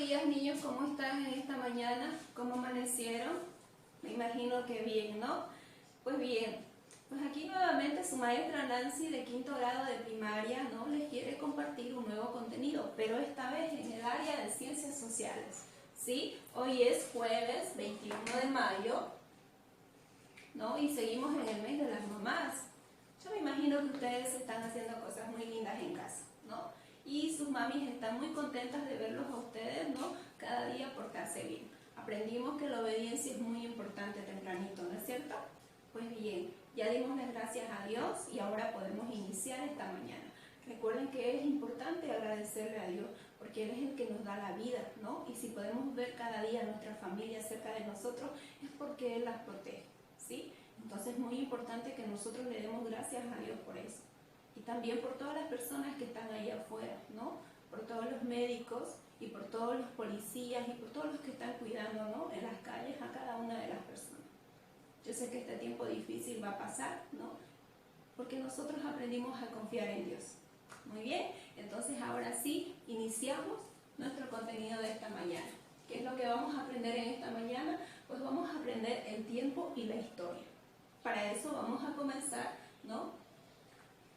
días, niños, ¿cómo están en esta mañana? ¿Cómo amanecieron? Me imagino que bien, ¿no? Pues bien, pues aquí nuevamente su maestra Nancy de quinto grado de primaria, ¿no? Les quiere compartir un nuevo contenido, pero esta vez en el área de ciencias sociales, ¿sí? Hoy es jueves 21 de mayo, ¿no? Y seguimos en el mes de las mamás. Yo me imagino que ustedes están haciendo cosas muy lindas en casa, ¿no? Y sus mamis están muy contentas de verlos a ustedes, ¿no? Cada día portarse bien. Aprendimos que la obediencia es muy importante tempranito, ¿no es cierto? Pues bien, ya dimos las gracias a Dios y ahora podemos iniciar esta mañana. Recuerden que es importante agradecerle a Dios porque Él es el que nos da la vida, ¿no? Y si podemos ver cada día a nuestra familia cerca de nosotros es porque Él las protege, ¿sí? Entonces es muy importante que nosotros le demos gracias a Dios por eso. Y también por todas las personas que están ahí afuera, ¿no? Por todos los médicos y por todos los policías y por todos los que están cuidando, ¿no? En las calles a cada una de las personas. Yo sé que este tiempo difícil va a pasar, ¿no? Porque nosotros aprendimos a confiar en Dios. Muy bien, entonces ahora sí, iniciamos nuestro contenido de esta mañana. ¿Qué es lo que vamos a aprender en esta mañana? Pues vamos a aprender el tiempo y la historia. Para eso vamos a comenzar, ¿no?,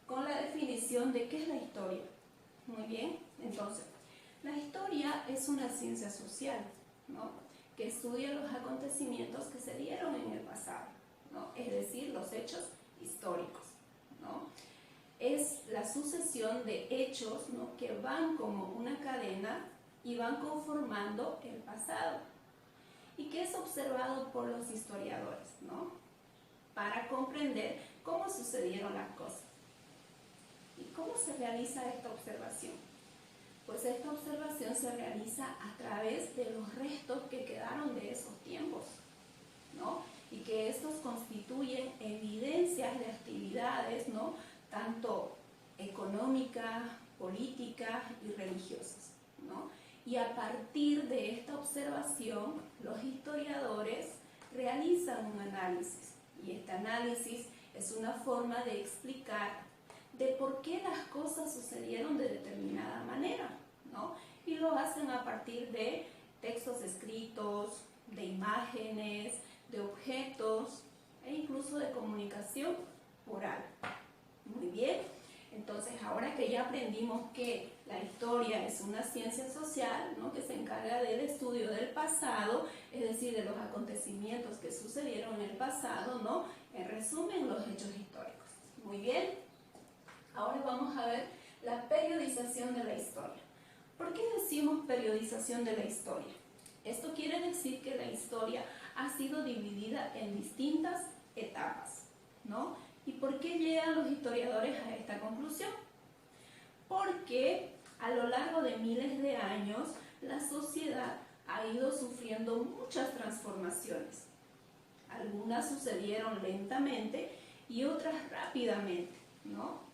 con la definición de qué es la historia. Muy bien, entonces, la historia es una ciencia social, ¿no?, que estudia los acontecimientos que se dieron en el pasado, ¿no?, es decir, los hechos históricos, ¿no? Es la sucesión de hechos, ¿no?, que van como una cadena y van conformando el pasado y que es observado por los historiadores, ¿no?, para comprender cómo sucedieron las cosas. ¿Y cómo se realiza esta observación? Pues esta observación se realiza a través de los restos que quedaron de esos tiempos, ¿no? Y que estos constituyen evidencias de actividades, ¿no?, tanto económicas, políticas y religiosas, ¿no? Y a partir de esta observación, los historiadores realizan un análisis. Y este análisis es una forma de explicar de por qué las cosas sucedieron de determinada manera, ¿no? Y lo hacen a partir de textos escritos, de imágenes, de objetos e incluso de comunicación oral. Muy bien, entonces ahora que ya aprendimos que la historia es una ciencia social, ¿no?, que se encarga del estudio del pasado, es decir, de los acontecimientos que sucedieron en el pasado, ¿no?, en resumen, los hechos históricos. Muy bien. Ahora vamos a ver la periodización de la historia. ¿Por qué decimos periodización de la historia? Esto quiere decir que la historia ha sido dividida en distintas etapas, ¿no? ¿Y por qué llegan los historiadores a esta conclusión? Porque a lo largo de miles de años la sociedad ha ido sufriendo muchas transformaciones. Algunas sucedieron lentamente y otras rápidamente, ¿no?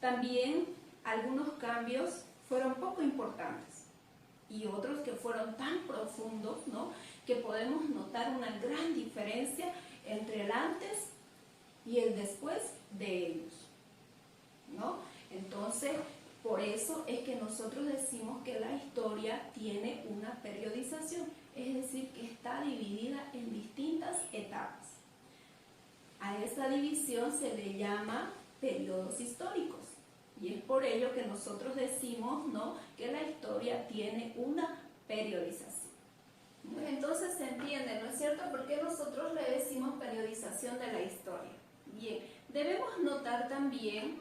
También algunos cambios fueron poco importantes y otros que fueron tan profundos, ¿no?, que podemos notar una gran diferencia entre el antes y el después de ellos, ¿no? Entonces, por eso es que nosotros decimos que la historia tiene una periodización, es decir, que está dividida en distintas etapas. A esta división se le llama periodos históricos y es por ello que nosotros decimos, ¿no?, que la historia tiene una periodización. Pues entonces se entiende, ¿no es cierto?, por qué nosotros le decimos periodización de la historia. Bien, debemos notar también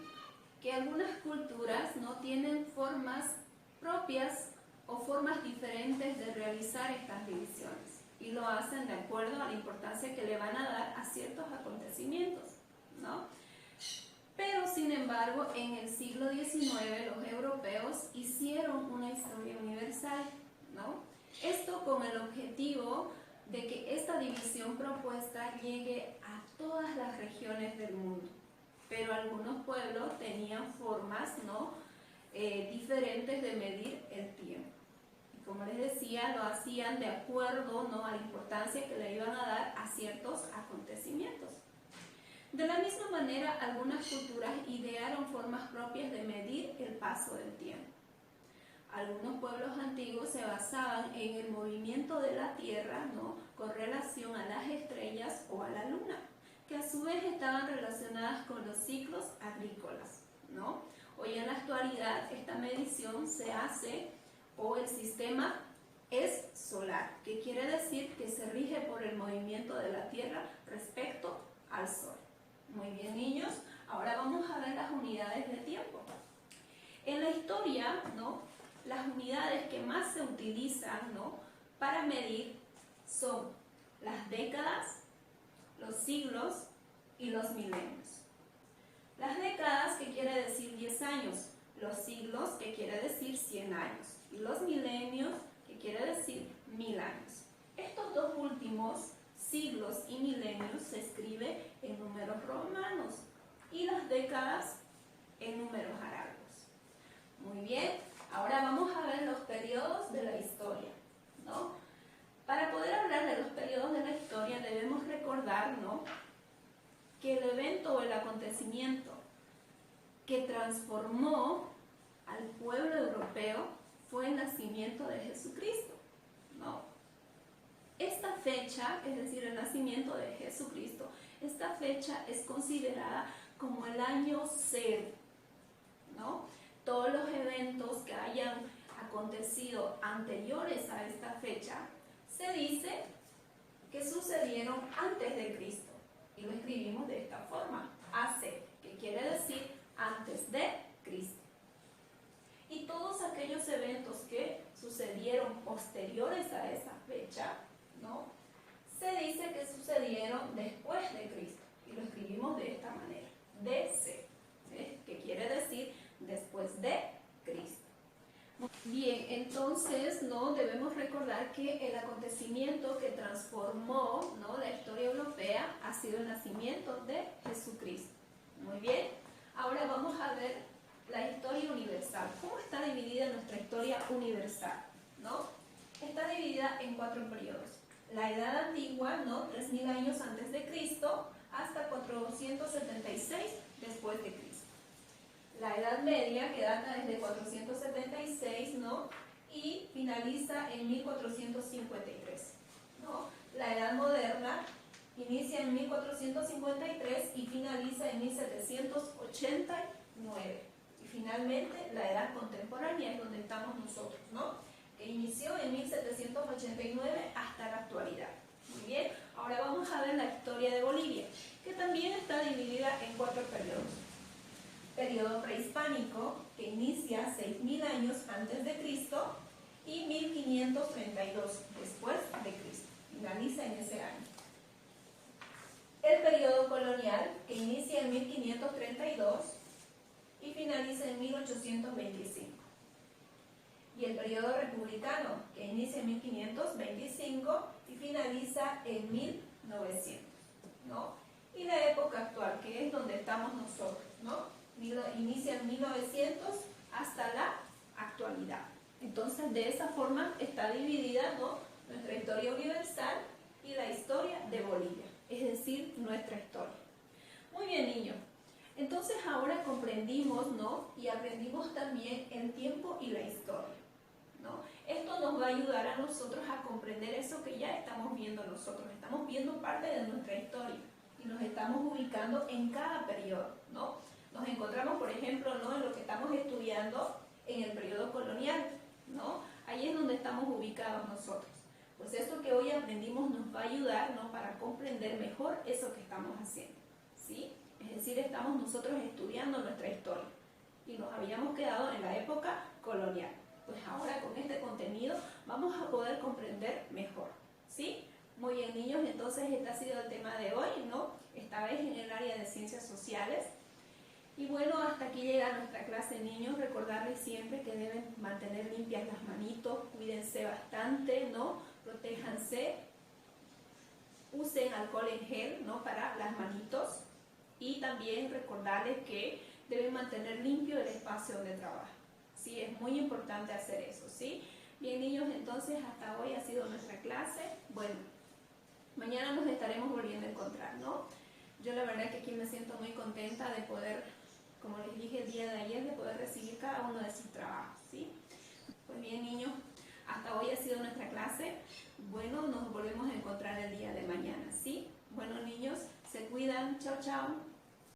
que algunas culturas no tienen formas propias o formas diferentes de realizar estas divisiones y lo hacen de acuerdo a la importancia que le van a dar a ciertos acontecimientos, ¿no? Pero, sin embargo, en el siglo XIX los europeos hicieron una historia universal, ¿no? Esto con el objetivo de que esta división propuesta llegue a todas las regiones del mundo. Pero algunos pueblos tenían formas, ¿no?, diferentes de medir el tiempo. Y como les decía, lo hacían de acuerdo, ¿no?, a la importancia que le iban a dar a ciertos acontecimientos. De la misma manera, algunas culturas idearon formas propias de medir el paso del tiempo. algunos pueblos antiguos se basaban en el movimiento de la Tierra, ¿no?, con relación a las estrellas o a la Luna, que a su vez estaban relacionadas con los ciclos agrícolas, ¿no? Hoy en la actualidad esta medición se hace, o el sistema es solar, que quiere decir que se rige por el movimiento de la Tierra respecto al Sol. Muy bien, niños, ahora vamos a ver las unidades de tiempo. En la historia, ¿no?, las unidades que más se utilizan, ¿no?, para medir son las décadas, los siglos y los milenios. Las décadas, que quiere decir 10 años, los siglos, que quiere decir 100 años, y los milenios, que quiere decir 1000 años. Estos dos últimos, siglos y milenios, se escribe en números romanos y las décadas en números arábigos. Muy bien, ahora vamos a ver los periodos de la historia, ¿no? Para poder hablar de los periodos de la historia debemos recordar, ¿no?, que el evento o el acontecimiento que transformó al pueblo europeo fue el nacimiento de Jesucristo, ¿no? Esta fecha, es decir, el nacimiento de Jesucristo, esta fecha es considerada como el año cero, ¿no? Todos los eventos que hayan acontecido anteriores a esta fecha se dice que sucedieron antes de Cristo, y lo escribimos de esta forma, AC, que quiere decir antes de Cristo. Y todos aquellos eventos que sucedieron posteriores a esa fecha, ¿no?, se dice que sucedieron después de Cristo, y lo escribimos de esta manera, DC, ¿sí?, que quiere decir después de Cristo. Bien, entonces, ¿no?, debemos recordar que el acontecimiento que transformó, ¿no?, la historia europea ha sido el nacimiento de Jesucristo. Muy bien, ahora vamos a ver la historia universal. ¿Cómo está dividida nuestra historia universal? ¿No? Está dividida en 4 periodos. La Edad Antigua, ¿no?, 3000 años antes de Cristo, hasta 476 después de Cristo. La Edad Media, que data desde 476, ¿no?, y finaliza en 1453, ¿no? La Edad Moderna inicia en 1453 y finaliza en 1789. Y finalmente la Edad Contemporánea, es donde estamos nosotros, ¿no?, que inició en 1789 hasta la actualidad. Muy bien, ahora vamos a ver la historia de Bolivia, que también está dividida en 4 periodos. Periodo prehispánico, que inicia 6000 años antes de Cristo y 1532 después de Cristo, finaliza en ese año. El periodo colonial, que inicia en 1532 y finaliza en 1825. Y el periodo republicano, que inicia en 1525 y finaliza en 1900, ¿no? Y la época actual, que es donde estamos nosotros, ¿no?, inicia en 1900 hasta la actualidad. Entonces, de esa forma está dividida, ¿no?, nuestra historia universal y la historia de Bolivia, es decir, nuestra historia. Muy bien, niños. Entonces, ahora comprendimos, ¿no?, y aprendimos también el tiempo y la historia, ¿no? Esto nos va a ayudar a nosotros a comprender eso que ya estamos viendo nosotros. Estamos viendo parte de nuestra historia y nos estamos ubicando en cada periodo, ¿no? Nos encontramos, por ejemplo, ¿no?, en lo que estamos estudiando en el periodo colonial, ¿no? Ahí es donde estamos ubicados nosotros. Pues esto que hoy aprendimos nos va a ayudar, ¿no?, para comprender mejor eso que estamos haciendo, ¿sí? Es decir, estamos nosotros estudiando nuestra historia y nos habíamos quedado en la época colonial. Pues ahora con este contenido vamos a poder comprender mejor, ¿sí? Muy bien, niños, entonces este ha sido el tema de hoy, ¿no? Esta vez en el área de ciencias sociales. Y bueno, hasta aquí llega nuestra clase, niños. Recordarles siempre que deben mantener limpias las manitos, cuídense bastante, ¿no? Protéjanse, usen alcohol en gel, ¿no?, para las manitos. Y también recordarles que deben mantener limpio el espacio donde trabajan. Sí, es muy importante hacer eso, ¿sí? Bien, niños, entonces hasta hoy ha sido nuestra clase. Bueno, mañana nos estaremos volviendo a encontrar, ¿no? Yo la verdad que aquí me siento muy contenta de poder, como les dije el día de ayer, de poder recibir cada uno de sus trabajos, ¿sí? Pues bien. bueno, nos volvemos a encontrar el día de mañana, ¿sí? Bueno, niños, se cuidan. Chao, chao.